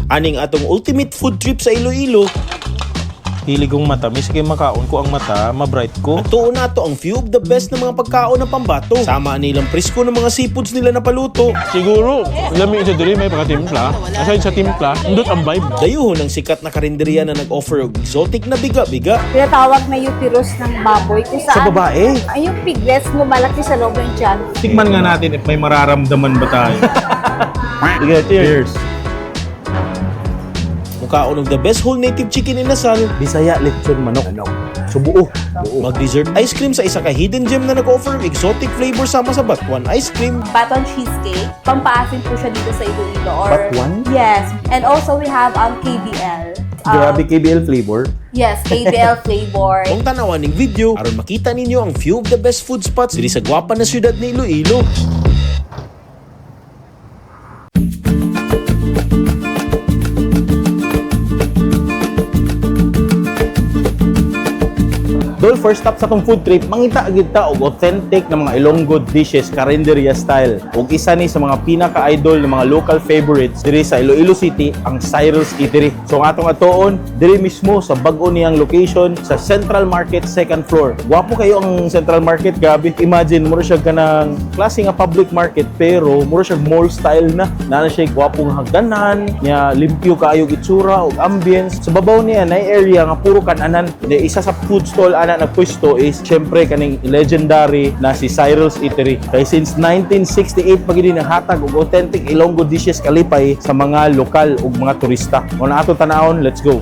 Aning atong ultimate food trip sa Iloilo. Hilig kong matamis kay makaon ko ang mata, mabright ko. Tuon na to ang few of the best na mga pagkaon ng pambato. Sama nilang presko ng mga seafoods nila na paluto. Siguro, lami sa diri may pagkatimpla. Aside sa timpla, ndot ang vibe. Dayuhon ang sikat na karinderya na nag-offer og exotic na biga-biga. Tinatawag na uterus ng baboy kung saan Sa babae. ay yung piglets mo malaki sa loob ng tiyan. Tikman nga natin if may mararamdaman ba tayo. Sige, cheers. Mukaon og the best whole native chicken in Nasal. Bisaya lechon manok. Subuo. Mag-dessert ice cream sa isa ka hidden gem na nag-offer of exotic flavor sama sa Batuan ice cream. Baton cheesecake, pampaasin po siya dito sa Iloilo. Or, Batuan? Yes. And also we have KBL. Grabe KBL flavor. Yes, KBL flavor. Kung tanawan ning video, aron makita ninyo ang few of the best food spots diri sa gwapa na syudad ni Iloilo. Dol, first stop sa tong food trip, mangita agad ta og authentic na mga Ilonggo dishes, karinderya style. Ug isa ni sa mga pinaka-idol ng mga local favorites diri sa Iloilo City, ang Cyrus Eatery. So ang atong atoon, diri mismo sa bag-o niyang location sa Central Market 2nd floor. Gwapo kayo ang Central Market, gabi. Imagine, mura siya kanang klase nga public market, pero mura siya mall style na. Nana siya gwapong hagdanan, niya limpyo kaayo itsura ug ambience. Sa babaw niya na area nga puro kananan. Isa sa food stall ana nagpwesto is syempre kaning legendary na si Cyrus Eatery. Kay since 1968 pa gid nahatag og authentic Ilonggo dishes kalipay sa mga lokal ug mga turista. Kung na ato tanawon, let's go.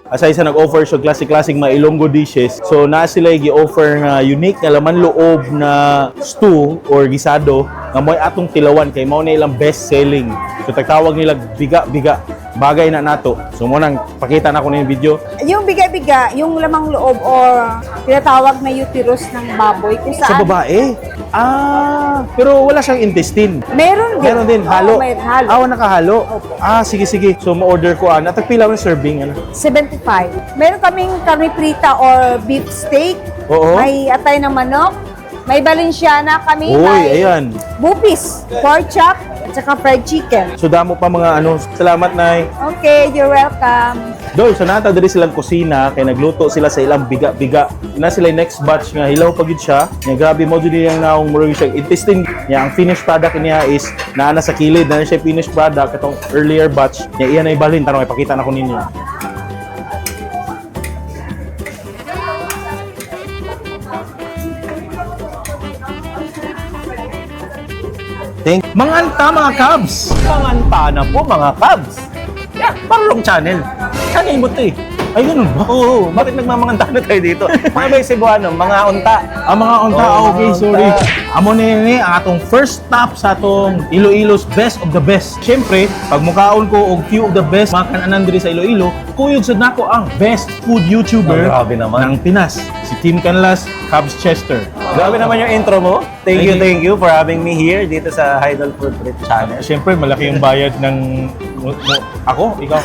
Aside sa nag-offer siya classic mga Ilonggo dishes, so na sila gi-offer nga unique na laman loob na stew or gisado nga mo'y atong tilawan kay mao na ilang best selling. So tagtawag nila biga-biga. Bagay na nato. So mo nang pakita na ko na yung video. Yung biga-biga, yung lamang loob or tinatawag na uterus ng baboy kung Sa saan babae? Pero wala siyang intestine. meron din. Meron din, halo. Oo, may halo. Nakahalo. Sige. So ma-order ko natagpila ng serving ano. 75. Meron kaming karne prita or beef steak. Oo. May atay ng manok. May Balenciana kami. Uy, may ayan. bupis, pork chop, at saka fried chicken. So damo pa mga Salamat, Nay. Okay, you're welcome. Dol, so nata diri silang kusina kay nagluto sila sa ilang biga-biga. Na sila next batch nga hilaw pa gid siya. Nya grabe mo jud yang naong murag siya intestine. Nya ang finished product niya is naana sa kilid na siya finished product katong earlier batch. Nya iyan ay balhin tanong ipakita na ko ninyo. Manganta mga Cubs! Manganta na po mga Cubs! Yan, Parlong Channel. Channel mo ito eh. Ay, ganun ba? Oo, bakit nagmamanganta na tayo dito? Mga ba yung Cebuano? Mga unta. Mga unta. Okay, mga sorry. unta. Amo ni ang atong first stop sa atong Iloilo's best of the best. Siyempre, pag mukaon ko og few of the best mga kananan diri sa Iloilo, kuyog sad nako ang best food YouTuber Grabe naman. ng Pinas, si Tim Canlas, Cubs Chester. Grabe naman yung intro mo. Thank you for having me here dito sa Idol Food Trip Channel. Siyempre, malaki yung bayad ng ako, ikaw.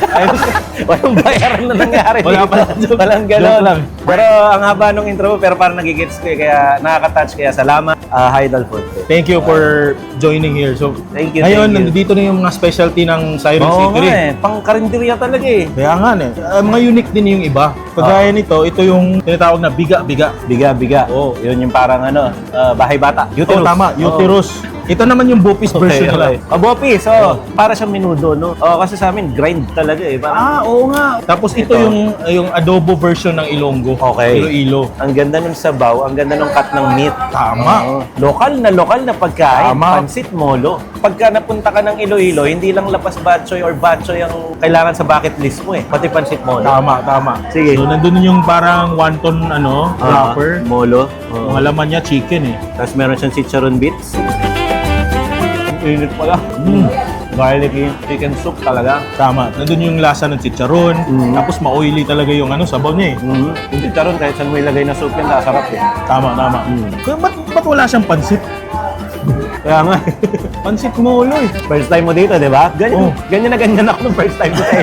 Walang bayaran na nangyari Wala dito. pala. Walang Joke gano'n. lang. Pero ang haba nung intro mo, pero parang nagigits ko eh, kaya nakaka-touch. Kaya salamat, Idol Food Trip. Thank you for joining here. So, Thank you, ngayon, thank you. nandito na yung mga specialty ng Cyrus Oo nga Eatery. eh, pang karinderya talaga eh. Kaya nga mga unique din yung iba. Kagaya nito, ito yung tinatawag na biga-biga. Biga-biga. Oo. Yun yung parang bahay bata. Uterus. Tama, uterus. Ito naman yung bupis version nila. Bopis, para siyang minudo, no? Kasi sa amin, grind talaga eh. Parang, Oo nga. Tapos ito yung adobo version ng Ilonggo. Okay. Iloilo. ang ganda ng sabaw, ang ganda ng cut ng meat. Tama. Oo. Lokal na pagkain. Tama. Pansit molo. Pagka napunta ka ng Iloilo, hindi lang lapas batchoy or batchoy ang kailangan sa bucket list mo eh. Pati pansit molo. Tama. Sige. So, nandun yung parang wonton, wrapper. Molo. Yung laman niya, chicken eh. Tapos meron siyang chicharon bits. Init pala. Garlicky chicken soup talaga. Tama. Nandun yung lasa ng chicharon. Tapos ma-oily talaga yung sabaw niya eh. Yung chicharon, kahit saan mo ilagay na soup yan, sarap eh. Tama. Kaya ba't wala siyang pansit? Kaya nga. Pansit molo eh. First time mo dito, di ba? Ganyan ako nung first time ko sa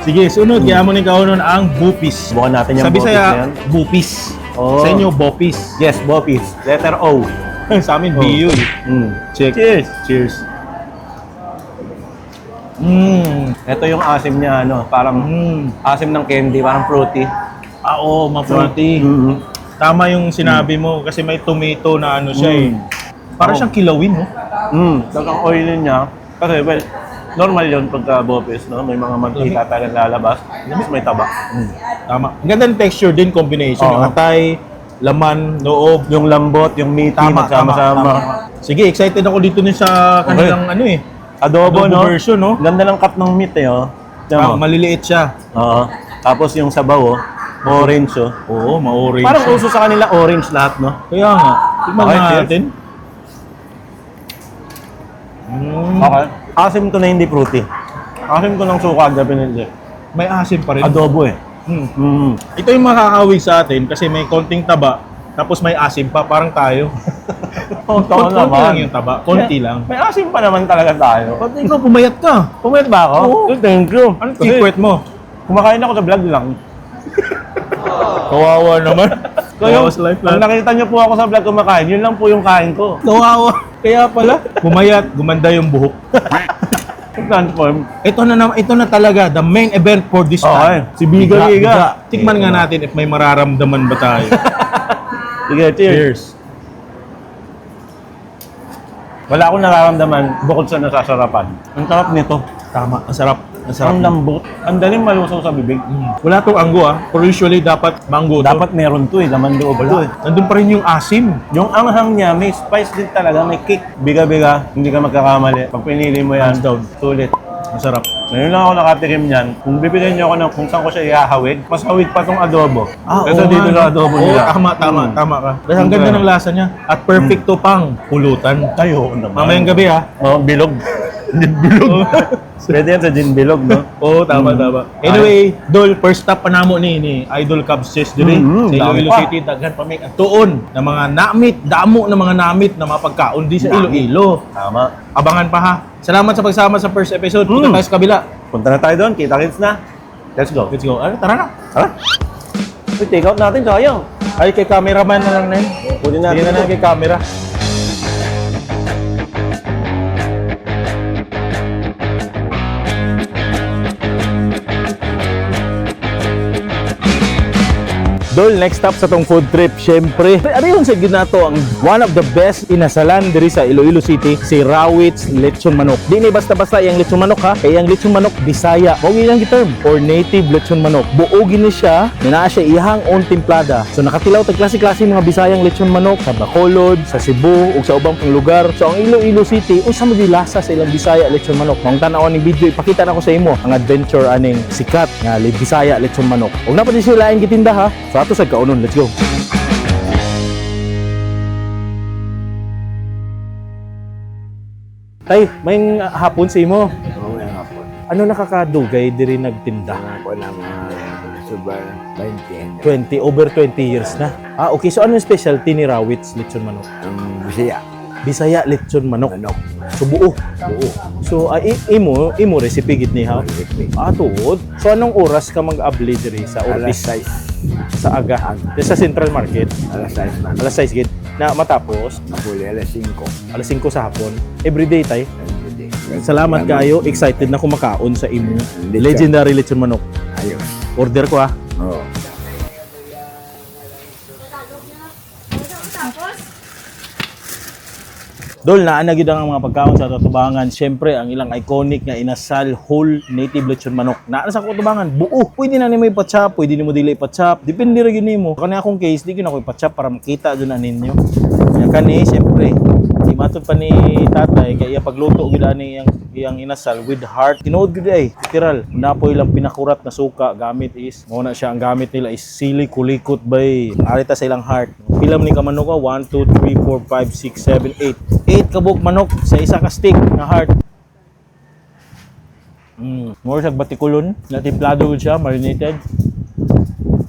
Sige, sunod. Kaya mo ni kaunon ang bupis. Bukan natin yung Sabi bopis na saya, yan. bupis. Oh. Sa inyo, bopis. Yes, bopis. Letter O. Sa amin, BU eh. Check. Cheers! Cheers. Ito yung asim niya, ano, parang asim ng candy, parang fruity. Oo, ma-fruity. Tama yung sinabi mo kasi may tomato na ano siya eh. Parang siyang kilawin, no? Ang oily niya. Kasi, well, normal yun pagka bopes, no? May mga mantika talagang lalabas. Tapos may taba. Tama. Ang ganda ng texture din, combination. Oo. Yung atay, laman, loob. Yung lambot, yung meaty, magsama-sama. Sige, excited ako dito din sa kanilang ano eh. Adobo, no? version, no? Ganda ng cup ng meat, eh, oh. Tiyan mo. Maliliit siya. Oo. Tapos yung sabaw, oh. Orange, oh. Oo, ma-orange. Parang uso sa kanila orange lahat, no? Kaya nga. Tignan Okay, cheers. natin. Okay. Asim to na hindi fruity. Asim to ng suka, definitely. May asim pa rin. Adobo, eh. Ito yung makakawig sa atin kasi may konting taba. Tapos may asim pa, parang tayo. Konti Konti lang naman. yung taba. Konti lang. May asim pa naman talaga tayo. Ba't ikaw pumayat ka? Pumayat ba ako? Oo. Thank you. Anong Kasi secret mo? kumakain ako sa vlog lang. Kawawa naman. Kaya, Kawawa sa life pag lang. nakita niyo po ako sa vlog kumakain, yun lang po yung kain ko. Kawawa. Kaya pala. Pumayat, gumanda yung buhok. Transform. Ito na talaga, the main event for this Okay. time. Si Biga Biga. Tikman nga natin if may mararamdaman ba tayo. Sige, cheers. Cheers. Wala akong nararamdaman bukod sa nasasarapan. Ang sarap nito. Tama, ang sarap. Ang sarap. Ang lambot. Ang daling malusaw sa bibig. Wala tong anggo ah. Pero usually dapat mango to. Dapat meron to eh. Laman loob to eh. Nandun pa rin yung asim. Yung anghang niya, may spice din talaga. May kick. Biga-biga. Hindi ka magkakamali. Pag pinili mo yan, Hands down. sulit. Ang sarap. Ngayon lang ako nakatikim niyan. Kung bibigyan niyo ako ng kung saan ko siya ihahawig, mas hawig pa tong adobo. Kasi oo dito nga, sa no? adobo Oo, nila. tama ka. Kasi ang ganda ng lasa niya. At perfect to pang pulutan. Tayo naman. Mamayang gabi ha. Oh, bilog. Gin bilog. Pwede yan sa gin bilog, no? Oo, tama. Anyway, Dol, first stop pa namo ni Idol Cubs Chess dire sa Iloilo dami pa. City. Daghan pa may tuon na mga namit, damo na mga namit na mapagkaon di sa Iloilo. Tama. Abangan pa ha. Salamat sa pagsama sa first episode. Punta tayo sa kabila. Punta na tayo doon. Kita-kits na. Let's go. Let's go. Ano, tara na. Tara. Uy, take out natin, sayang. Ay, kay cameraman na lang na yun. Kunin natin. Sige na lang kay camera. Dol, next stop sa tong food trip, syempre. Ano yun sa ginato ang one of the best inasalan diri sa Iloilo City, si Rawitz Lechon Manok. Di ni basta-basta yung lechon manok ha, kaya yung lechon manok Bisaya. Mao ilang term or native lechon manok. Buogin ni siya, naa siya ihang on timplada. So nakatilaw tag klase-klase mga Bisayang lechon manok sa Bacolod, sa Cebu ug sa ubang pang lugar. So ang Iloilo City, unsa mo lasa sa ilang Bisaya lechon manok. Mong tan-aw ning video ipakita na ko sa imo ang adventure aning sikat nga Bisaya lechon manok. Ug napad sila laing gitinda ha. So ato sa kaunon, let's go. Tay, may hapon sa imo. Oo nga nga po. Ano nakakadugay diri nagtinda? Ako ng Subar 20. 20 years na. Ah, okay. So ano yung specialty ni Rawitz lechon manok? Ang Bisaya. Bisaya lechon manok. Manok. So buo. So imo recipe gid ni ha. Ah, tuod. So anong oras ka mag-abli diri sa Alas office 6. sa aga? Diri sa Central Market. Alas 6 man. Alas 6 gid na matapos Napuli alas 5. alas 5 sa hapon. Everyday tay. Everyday. Salamat kayo. Excited na kumakaon sa imo Lechon. legendary lechon manok. Ayos. Order ko ha. Oo. Dol, naa na gid ang mga pagkaon sa Tubangan. Siyempre, ang ilang iconic nga inasal whole native lechon manok. Naa na sa Tubangan, buo. Pwede na nimo ipatchap, pwede nimo dili ipatchap. Depende ra gyud nimo. Kani akong case, di gyud ako ipatchap para makita gyud na ninyo. Nya kani, siyempre, di matod pa ni tatay kay iya pagluto gyud ani iyang inasal with heart. Tinuod gyud ay, literal. Napoy lang pinakurat na suka gamit is mo na siya ang gamit nila is sili kulikot bay. Arita sa ilang heart. Pilam ni ka manok ka 1 2 3 4 5 6 7 8. 8 kabuk manok sa isa ka stick na heart. More sa batikulon na timplado gyud siya, marinated.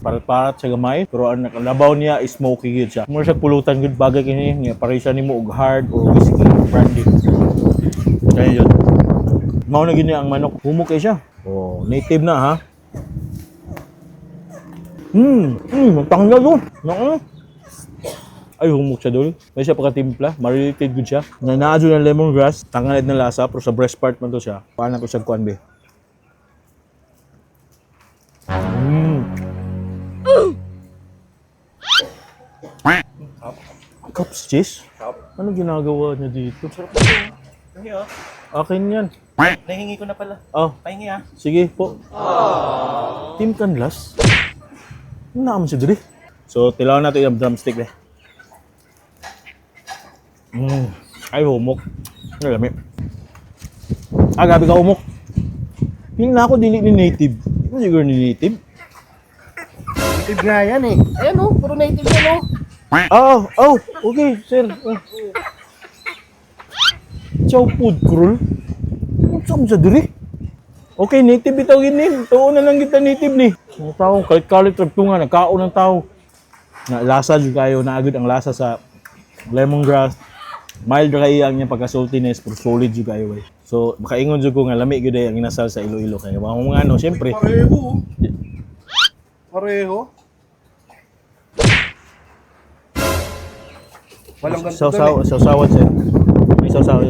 Parat-parat sa gamay, pero ang nakalabaw niya is smoky gyud siya. More sa pulutan gyud bagay kini nga pare siya nimo og hard or whiskey brandy. Kaya yun. Mao na gyud niya ang manok. Humok kay siya. Oh, native na ha. Tanggal do. Ay, humok siya dul. May siya pagkatimpla. Marinated good siya. Nanaadyo ng lemongrass. Tanganid na lasa. Pero sa breast part man to siya. Paano ko siya kuhan, be? Cups cheese? Ano ginagawa niya dito? Hindi oh. Akin yan. Nahingi ko na pala. Oh, Pahingi ah. sige po. Team Canlas? Ano naman siya dito? So, tilawan natin yung drumstick eh. Ay, humok. Ano lami? Ah, gabi ka humok. Tingnan na ako, dili ni native. Ano siguro ni native? Native nga yan eh. Ayan o, puro native yan o. Oh, okay, sir. Oh. Chow food crawl? Ano saan siya diri? Okay, native ito gini. Tuon na lang kita native ni. Mga tao, kalit-kalit tragtungan, nagkaon ng tao. Na lasa juga kayo, naagod ang lasa sa lemongrass. Mild ra kayo ang niyang pagka-saltiness, pero solid juga kayo. So, makaingon juga ko nga lami gyud ang inasal sa Iloilo kay mga ano, syempre. Pareho. Pareho. Walang ganito doon eh. Sausawan sir. May sausawan.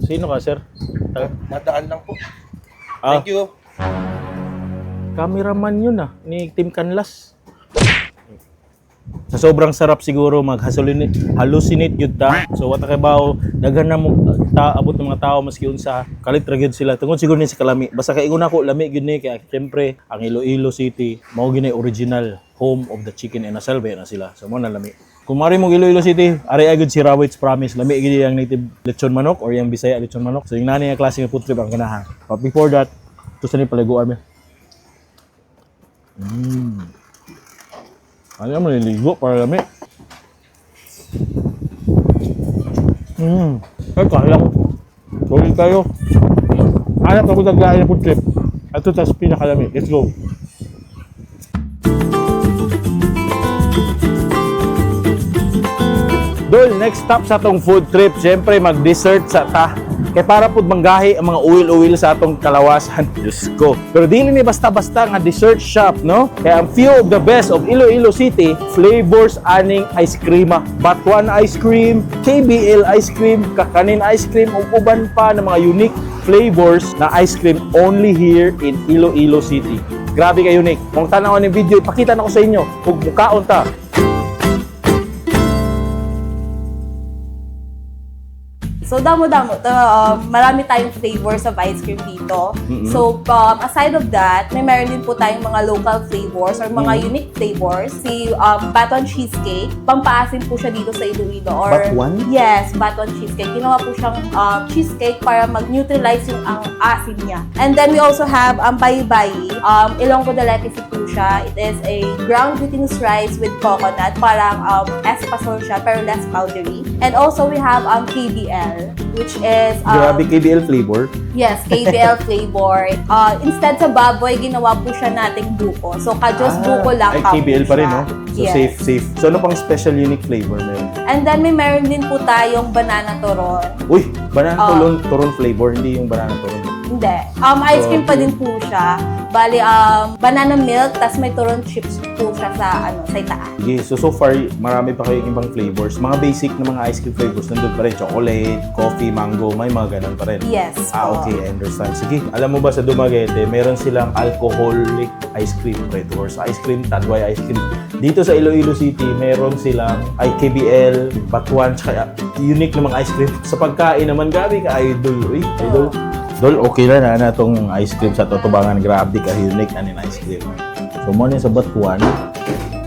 Sino ka, sir? Nadaan lang po. Ah, Thank you. cameraman yun ni Team Canlas. Sa sobrang sarap siguro mag-hallucinate yun ta. So wata kay bao daghan na mo abot ng mga tao maski unsa kalit ra gyud sila tungod siguro ni sa kalami. Basta kay ingon ako lami gyud ni kay syempre ang Iloilo City mao gyud original home of the chicken and asalbe na sila. So mo na lami. Kung mari mo Iloilo City, ari agud si Rawit's Promise. Lami gyud ang native lechon manok or yung Bisaya lechon manok. So yung nani nga klase nga food trip ang ganahan. But before that, to sa ni paliguan mi. Ano naman niligo para lami. Ay, kalang. Tuloy tayo. Hanap ako naglain na food trip. Ito tas pinakalami. Let's go. Dol, next stop sa atong food trip, siyempre mag-dessert sa ta. Kaya para po manggahi ang mga uwil-uwil sa atong kalawasan. Diyos ko. Pero dili ni basta-basta nga dessert shop, no? Kaya ang few of the best of Iloilo City, flavors aning ice cream. Batuan ice cream, KBL ice cream, Kakanin ice cream, ug uban pa ng mga unique flavors na ice cream only here in Iloilo City. Grabe ka unique. Kung tanaw ni video, ipakita na ko sa inyo. Kung mukhaon ta. So, damo-damo. Marami tayong flavors of ice cream dito. So, aside of that, meron din po tayong mga local flavors or mga unique flavors. Si Baton Cheesecake, pampaasim po siya dito sa Iloilo. Or, Batuan? Yes, Baton Cheesecake. Ginawa po siyang cheesecake para mag-neutralize yung ang asim niya. And then, we also have Bayi-Bayi. Ilonggo Delicacy po siya. It is a ground glutinous rice with coconut. Parang espasol siya, pero less powdery. And also, we have KBL. Which is Grabe KBL flavor. yes, KBL flavor. Instead sa baboy, ginawa po siya nating buko. So kajos buko lang. Ay, KBL pa rin, no? So Yes. safe. So ano pang special unique flavor na yun? And then meron din po tayong banana turon. Uy, banana turon flavor, hindi yung banana turon. Hindi. Ice cream pa din po siya. Bali, banana milk, tas may turon chips po siya sa itaas. Sige, so far, marami pa kayong ibang flavors. Mga basic na mga ice cream flavors, nandun pa rin. Chocolate, coffee, mango, may mga ganun pa rin. Yes. Okay, I understand. Sige, alam mo ba sa Dumaguete, meron silang alcoholic ice cream flavors. Ice cream, Tadway ice cream. Dito sa Iloilo City, meron silang KBL, Batuan, tsaka unique na mga ice cream. Sa pagkain naman, gabi ka, idol. Uy, idol. Dol, okay lang na itong ice cream sa Totobangan. Grabe ka, unique na ice cream. So, mo sa Batuan,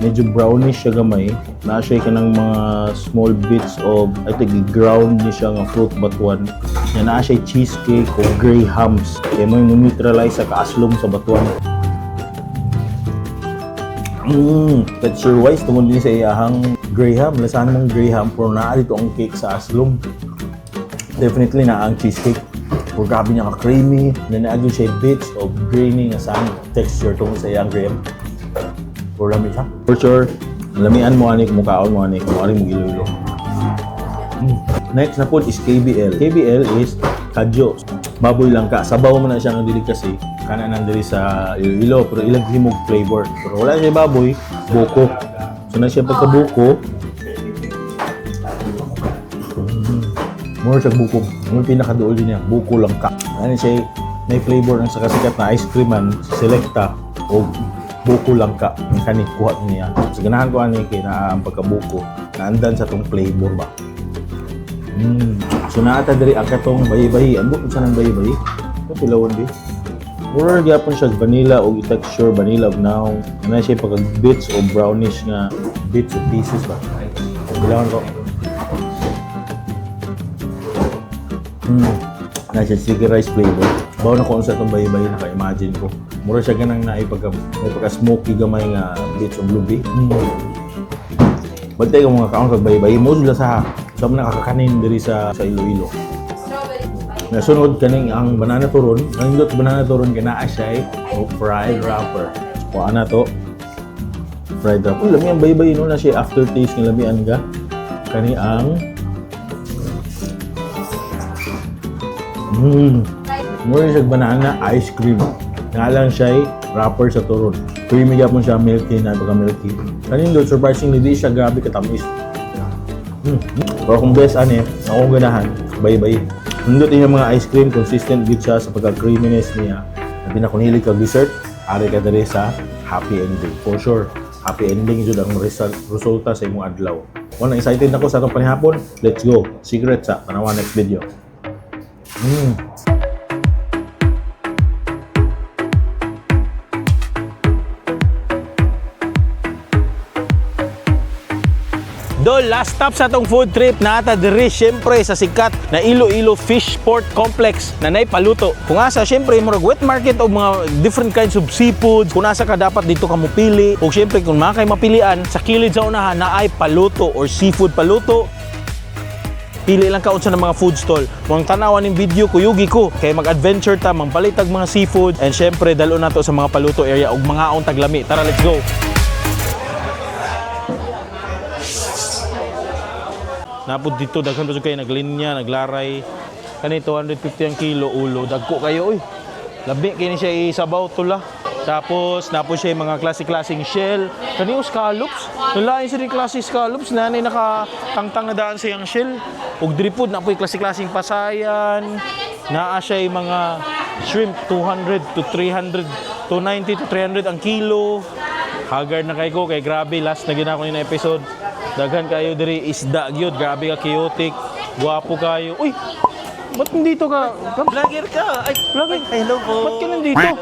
medyo brownish siya gamay. Na-share ka ng mga small bits of, I think, ground niya siya ng fruit batuan. Yan, na-share cheesecake o grahams. Kaya mo yung neutralize sa kaaslong sa batuan. Texture-wise, tungkol din sa iyahang graham. Lasahan mong graham, pero naa dito ang cake sa aslong. Definitely na ang cheesecake. Pero grabe niya ka-creamy. Nanaagin siya bits of grainy na saan texture tungkol sa iyang graham. Pero lami siya. For sure, lamian mo ani, kumukhaon mo ani, kung ano mong Iloilo. Next na food is KBL. KBL is kadyo. Baboy lang ka. Sabaw mo na siya ng delicacy. kana nang diri sa Iloilo pero ilang himog flavor. Pero wala siya baboy, buko. So na siya pagkabuko. More sa buko. Ang pinakaduol din niya, buko lang ka. Ano siya, may flavor ng sakasikat na ice cream man, Selecta o buko lang ka. Ang kani kuha niya. So ganahan ko ani kay naa ang pagkabuko. Naandan sa tong flavor ba. So naata diri ang katong bayi-bayi. Ando sa nang bayi-bayi. Ito pilawon di. Or gyapon siya vanilla o texture vanilla of now. Ana siya pagka bits o brownish nga bits o pieces ba. Bilawon ko. Na siya sticky rice flavor. Bawa na ko sa itong bayi-bayi, naka-imagine ko. Mura siya ganang may pagka-smoky gamay nga bits of lubi. Bantay ka mga kaon kag bayi-bayi. Mo sila sa nakakakanin diri sa Iloilo. Nasunod kaning ang banana turon. Ang indot banana turon kanaa siya o fried wrapper. Kuha na to. Fried wrapper. Lami ang bayi-bayi no na siya aftertaste ng lamian ka. Kani ang mura siya banana ice cream. Nga lang siya wrapper sa turon. Creamy gyapon siya, milky na pagka-milky. Kanin doon, surprisingly, di siya grabe katamis. Pero kung best ani, akong ganahan, bayi-bayi. Nandot yung mga ice cream, consistent good siya sa pagka-creaminess niya. Na pinakunilig kag dessert, ari ka dali sa happy ending. For sure, happy ending yun ang resulta sa imong adlaw. Kung excited ako sa itong panihapon, let's go. Secret sa Tanawa next video. Dol, last stop sa atong food trip naata diri syempre sa sikat na Iloilo Fish Port Complex na nay paluto. Kung asa syempre murag wet market o mga different kinds of seafoods. Kung asa ka dapat dito ka mopili. O syempre kung makay mapilian sa kilid sa unahan na ay paluto or seafood paluto. Pili lang ka unsa ng mga food stall. Mong tanawan ng video kuyugi ko kay mag-adventure ta, mangpalitag mga seafood and syempre dalo nato sa mga paluto area og mga aon taglami. Tara, let's go. Napod dito, daghan pa kayo naglinya, naglaray. Kani 250 ang kilo ulo, dagko kayo oy. Labi kini siya isabaw tula. Tapos napod siya mga klase-klaseng shell. Kani scallops. Nalain siya rin klase scallops na nakatangtang na daan sa yang shell. Ug dripod na po klase-klaseng pasayan. Naa siya mga shrimp 200 to 300 290 to 300 ang kilo. Haggard na kayo kay grabe last na gina ko ni episode. Daghan kayo diri isda gyud, grabe ka chaotic, guwapo kayo. Uy, ba't nandito ka? Vlogger ka! Ay, Vlogger? hello po! Ba't ka nandito? Hello!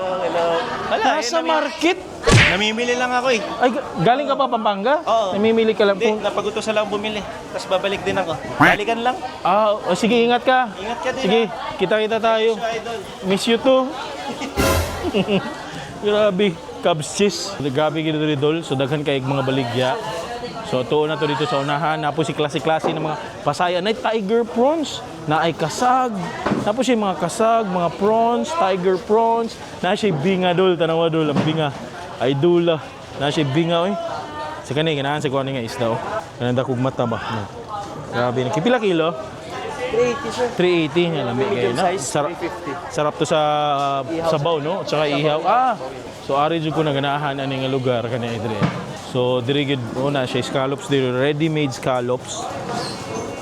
Wala, Nasa market? Namimili lang ako eh. Ay, galing ka pa Pampanga? Oo. Namimili ka lang Hindi, po? napagutosan lang bumili. Tapos babalik din ako. Balikan lang. Ah, sige, ingat ka. Ingat ka din, Sige, kita-kita tayo. Idol. Miss you too. Grabe, Cubs cheese. Grabe gito diri dol, so daghan kay mga baligya. So tuon na to dito sa unahan, napo si klase-klase ng mga pasaya na tiger prawns, na ay kasag. Tapos yung mga kasag, mga prawns, tiger prawns, na siya binga dol, tanawa dol, ang binga. Ay dula, na siya binga oy. Sa kani ganahan sa kuan nga isda oh. Kanang dakog mata ba. Grabe, nakipila kilo? 380 sir. 380 nga lami kayo na. Size, 350. Sarap to sa sabaw no, tsaka ihaw. So ari jud ko na ganahan ani nga lugar kani dire. So diri gid una siya scallops diri, ready-made scallops.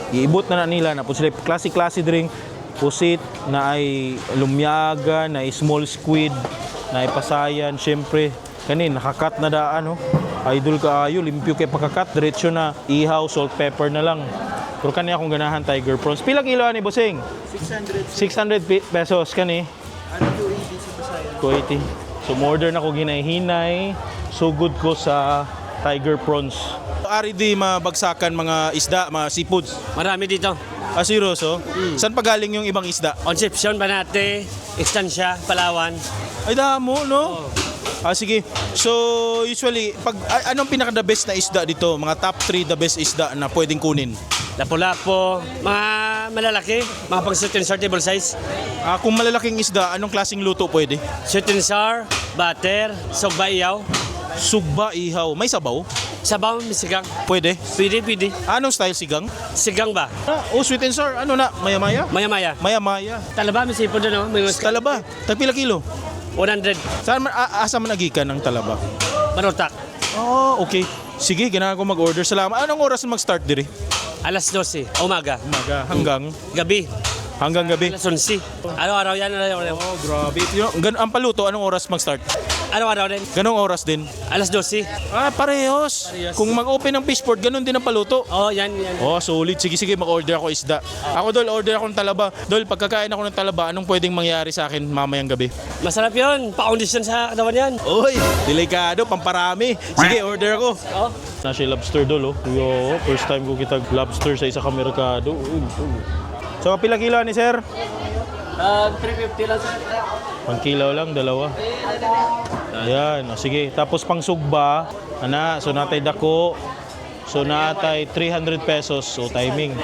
Iibot na nila na po sila klase-klase dring pusit na ay lumyaga, na ay small squid, na ay pasayan, syempre kani nakakat na daan no. Idol kaayo, limpyo kay pagkakat, diretso na ihaw, salt, pepper na lang. Pero kani akong ganahan tiger prawns. Pila kilo ani bossing? 600 pesos kani. Ano 280 sa pasayan? 280. So order na ko ginay-hinay. So good ko sa tiger prawns. Ari di mabagsakan mga isda, mga seafoods. Marami dito. Seryoso? Saan pa galing yung ibang isda? Concepcion, Banate, Estancia, Palawan. Ay damo, no? Sige. So usually, anong pinaka-the best na isda dito? Mga top 3 the best isda na pwedeng kunin? Lapu-lapo, mga malalaki, mga pang sweet and sour table size. Kung malalaking isda, anong klaseng luto pwede? Sweet and sour, butter, sogba iyaw. Sugba, ihaw. May sabaw? Sabaw, may sigang. Pwede. Pwede. Anong style sigang? Sigang ba? Sweet and sour. Ano na? Maya-maya? Maya-maya. Maya-maya. Talaba, may sipon doon, no? May Talaba. Tagpila kilo? 100. Saan man, asa man nagikan ng talaba? Manutak. Oh, okay. Sige, ganahan ko mag-order. Salamat. Anong oras mag-start diri? Alas 12. Umaga. Umaga hanggang Gabi. gabi. Alas 11. Araw-araw yan. Araw-araw. Oh, grabe. Ang paluto, anong oras mag-start? Araw-araw din. Ganong oras din? Alas 12. Ah, parehos. Kung mag-open ng fishport, ganun din ang paluto. Oh, yan. Oh, solid. Sige, mag-order ako isda. Ako, Dol, order ako ng talaba. Dol, pagkakain ako ng talaba, anong pwedeng mangyari sa akin mamayang gabi? Masarap yun. Pa-condition sa katawan yan. Uy, delikado, pamparami. Sige, order ako. Oh. Nasa lobster, Dol, oh. Yo, first time ko kitag lobster sa isa ka merkado. So, pila kilo ni sir? 350 lang sir. Pang kilo lang, dalawa. Ayan, o sige. Tapos pang sugba, so natay dako. So natay 300 pesos, so timing.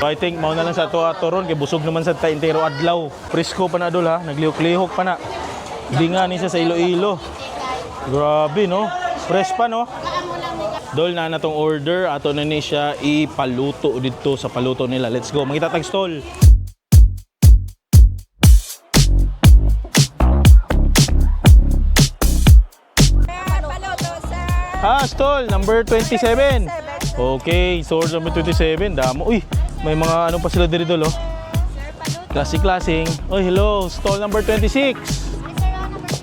So I think mauna lang sa ato ron, kay busog naman sa taintero adlaw. Presko pa na Dol ha, naglihok-lihok pa na. Hindi nga ni siya sa Iloilo. Grabe no, fresh pa no. Dol na natong order, ato na ni siya ipaluto dito sa paluto nila. Let's go, mangita tag stall. Stall number 27. Okay, stall number 27. Damo. Uy, may mga ano pa sila dito, Dol, oh. Classic-classing. Oh, hello, stall number 26.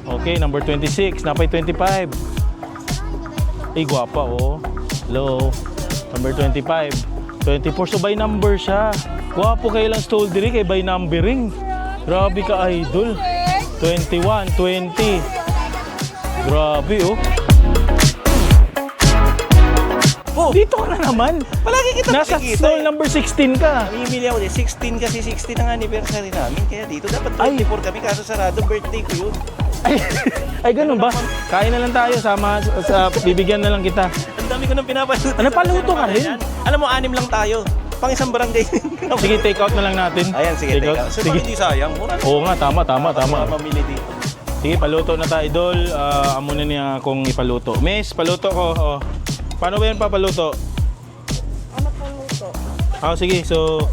Okay, number 26, napay 25. Ay, gwapa, oh. Hello, number 25. 24, so by number siya. Gwapo kayo lang stall diri kay by numbering. Grabe ka, idol. 21, 20. Grabe, oh. Oh, dito ka na naman. Palagi kita Nasa nakikita stall eh. number 16 ka. Namimili ako din. 16 kasi 16 ang anniversary namin. Kaya dito dapat Ay. 24 kami kaso sarado birthday ko yun. Ay, ganun ba? Kain na lang tayo, bibigyan na lang kita. Ang dami ko nang pinapaluto. Ano, paluto ka rin? Alam mo, 6 lang tayo. Pang isang barangay. Sige, take out na lang natin. Ayan, sige, take out. So, Sige. hindi sayang. Mura na. Oo nga, tama. Mamili dito. Sige, paluto na tayo, Idol. Amo na niya akong ipaluto. Miss, paluto ko. Oh. Paano ba yan papaluto? Ano pong luto? Sige, so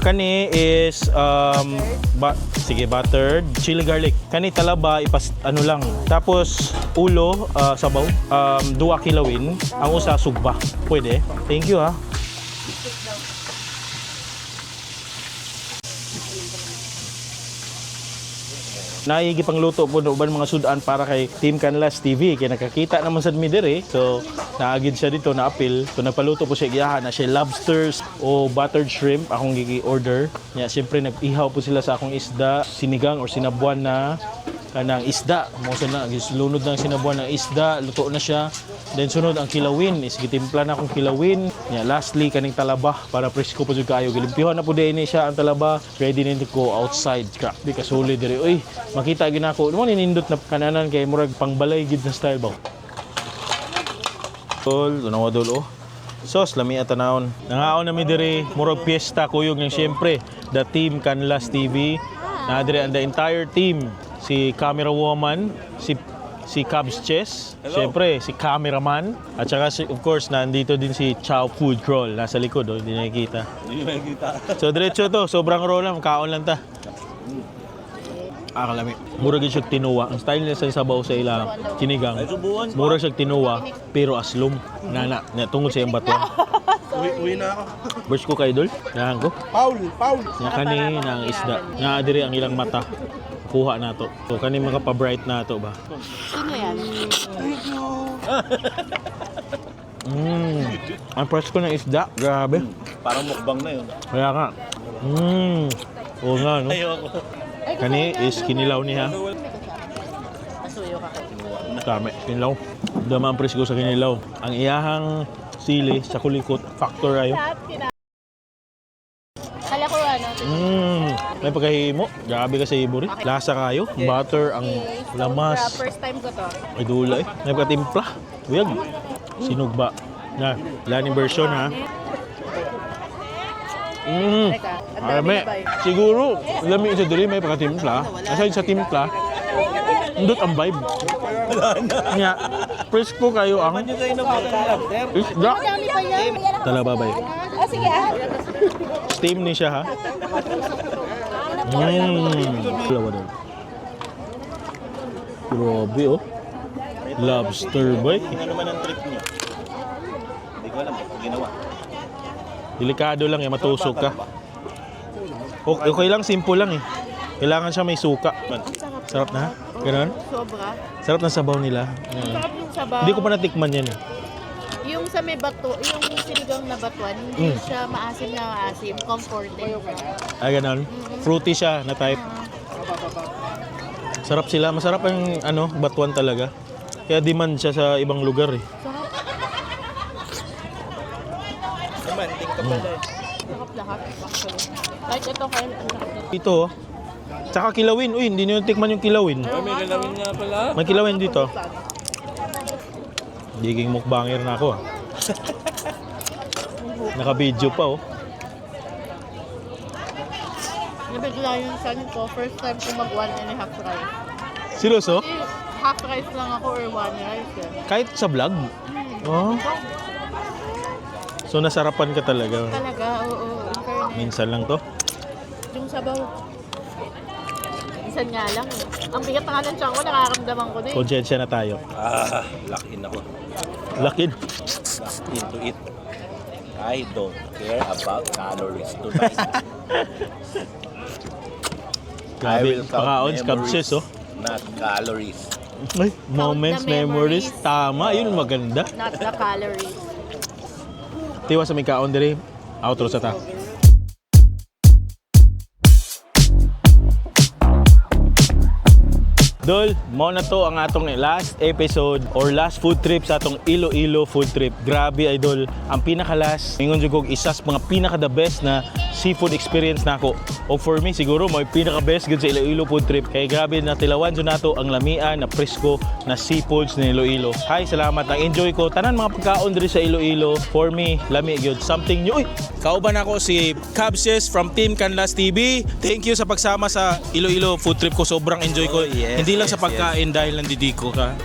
kani is sige, buttered chili garlic. Kani talaba ano lang. Tapos ulo sabaw, 2 kilawin, ang usa sugba. Pwede. Thank you ha. Naigi pang luto po uban mga sudan para kay Team Canlas TV kay nakakita naman sa midere, so naagid siya dito na appeal. So nagpaluto po siya giyahan na siya lobsters o buttered shrimp akong gi-order. Nya siyempre nag-ihaw po sila sa akong isda, sinigang or sinabuan na kanang isda. Mo na gislunod ng sinabuan ng isda, luto na siya. Then sunod ang kilawin, is gitimpla na akong kilawin. Nya lastly kaning talaba para presko po jud kaayo. Gilimpihan na po din siya ang talaba. Ready na ko outside. Grabe ka solid diri. Uy, makita gid nako. Mo ninindot na kananan kay murag pangbalay gid na style ba. Tol, tunawa dol oh. Sos lami atanawon. Nangaon na mi diri murag piyesta kuyog ng syempre the Team Canlas TV. Na diri ang the entire team, si camera woman, si Cubs Chess, syempre si cameraman, at saka of course nandito din si Chow Food Crawl nasa likod, oh, hindi nakikita. So diretso to, sobrang raw lang, kaon lang ta. Kalami. Mura gid siya tinuwa. Ang style niya sa sabaw sa ilang kinigang. Mura siya tinuwa pero aslom. Nana, tungod sa iyang bato. Uwi na ako. Burst ko kay Idol. Nahan ko. Paul. Nya kani na ang isda. Nga diri ang ilang mata. Kuha na to. So kani mga pa-bright na to ba? Sino yan? Ang presko ng isda. Grabe. Parang mukbang na yun. Kaya nga. Oo nga, no? Kani is kinilaw niya. Kami, kinilaw. Dama ang presko sa kinilaw. Ang iyahang sili sa kulikot, factor ayo. Kala ko ano? May pagkahimo. Grabe ka sa ibori. Lasa kayo. Butter ang lamas. First time ko to. Ay dula eh. May pagkatimpla. Uyag. Sinugba. Na, laning version ha. Arame. Siguro, lami sa diri may pagkatimpla. Aside sa timpla, indot ang vibe. Nya, presko kayo ang isda. Talaba ba yun? Oh, sige ah. Steam ni siya ha. Dalawa daw. Grabe oh. Lobster boy. Ano naman ang trip niyo? Hindi ko alam kung ginawa. Delikado lang eh, matusok ka. Okay lang, simple lang eh. Kailangan siya may suka. Sarap na? Ganon? Sobra. Sarap ng sabaw nila. Sarap yung sabaw. Hindi ko pa natikman yan eh. Yung sa may bato, yung sinigang na batuan, hindi siya maasim na maasim. Comforting. Ay, ganon. Fruity siya na type. Sarap sila. Masarap ang batuan talaga. Kaya demand siya sa ibang lugar eh. Sarap lahat. Actually. Kahit ito kayo. Ito oh. Tsaka kilawin. Uy, hindi nyo tikman yung kilawin. May galawin nga pala. May kilawin dito. Giging mukbanger na ako ah. Naka-video pa oh. Nabigla yung son ko. First time ko mag 1.5 rice. Seryoso? Half rice lang ako or 1 rice. Kahit sa vlog? Oh. So nasarapan ka talaga. Talaga, oo. In fairness. Minsan lang to. Yung sabaw. Minsan nga lang eh. Ang bigat na nga ng tiyan ko, nakakamdaman ko na eh. Konsensya na tayo. Lock in ako. Lakid. Lock into it. I don't care about calories tonight. Grabe, pakaon, scabses oh. Not calories. Ay, moments, the memories. memories. Tama, yun maganda. Not the calories. Tiwa sa may kaon diri. Outro sa ta. Dol, mo na to ang atong last episode or last food trip sa atong Iloilo food trip. Grabe idol, ang pinakalas, ingon jud kog isa sa mga pinaka the best na seafood experience nako. O for me siguro may pinaka best gud sa Iloilo food trip. Kay grabe na tilawan jud nato ang lamian na presko na seafoods ni Iloilo. Hi, salamat. Nag-enjoy ko tanan mga pagkaon diri sa Iloilo. For me, lami gyud something new. Uy, kauban ako si Cabses from Team Canlas TV. Thank you sa pagsama sa Iloilo food trip ko. Sobrang enjoy ko. Hindi lang sa pagkain dahil nandito ka.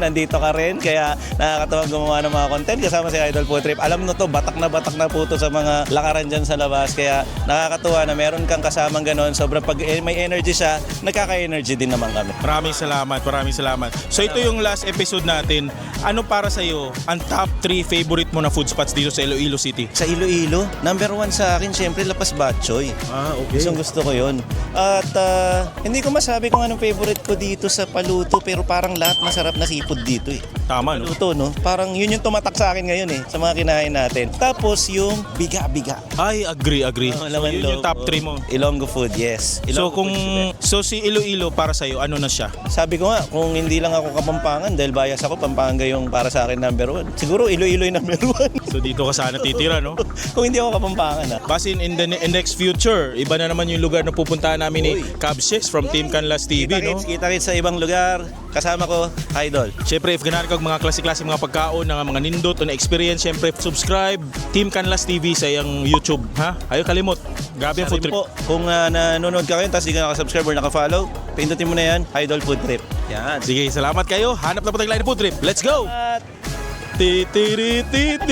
Nandito ka rin. Kaya nakakatawag gumawa ng mga content kasama si Idol Food Trip. Alam mo to, batak na po to sa mga lakaran dyan sa labas. Kaya nakakatuwa na meron kang kasamang ganon. Sobrang pag may energy siya, nagkaka-energy din naman kami. Maraming salamat. So ito yung last episode natin. Ano para sa iyo ang top 3 favorite mo na food spots dito sa Iloilo City? Sa Iloilo, number 1 sa akin, syempre Lapas Batchoy. Okay. Gusto ko yun. At hindi ko masabi kung anong favorite ko dito sa Paluto, pero parang lahat masarap na seafood dito eh. Tama, no? Paluto, no? Parang yun yung tumatak sa akin ngayon eh, sa mga kinain natin. Tapos yung biga-biga. Ay, agree. So, Laman yun yung loob, top 3 mo. Ilonggo food, yes. So Ilonggo food is the best. si Iloilo para sa iyo, ano na siya? Sabi ko nga, kung hindi lang ako Kapampangan, dahil bias ako, Pampanga yung para sa akin number 1. Siguro Iloilo yung number 1. So dito ka sana titira, no? Kung hindi ako Kapampangan, ha? Basin in the next future, iba na naman yung lugar na pupuntahan namin ni Cabses from Team Canlas TV, no? Kita-kits sa ibang lugar. Kasama ko, Idol. Siyempre, if ganahan kag mga klase-klase mga pagkaon, mga nindot o na experience, siyempre, subscribe Team Canlas TV sa iyang YouTube, ha? Ayaw kalimot. Grabe ang food trip. Po, kung nanonood ka ngayon, tapos di ka nakasubscribe or nakafollow, pindutin mo na yan, Idol Food Trip. Yan. Sige, salamat kayo. Hanap na po tayong line na food trip. Let's go! Titiritit!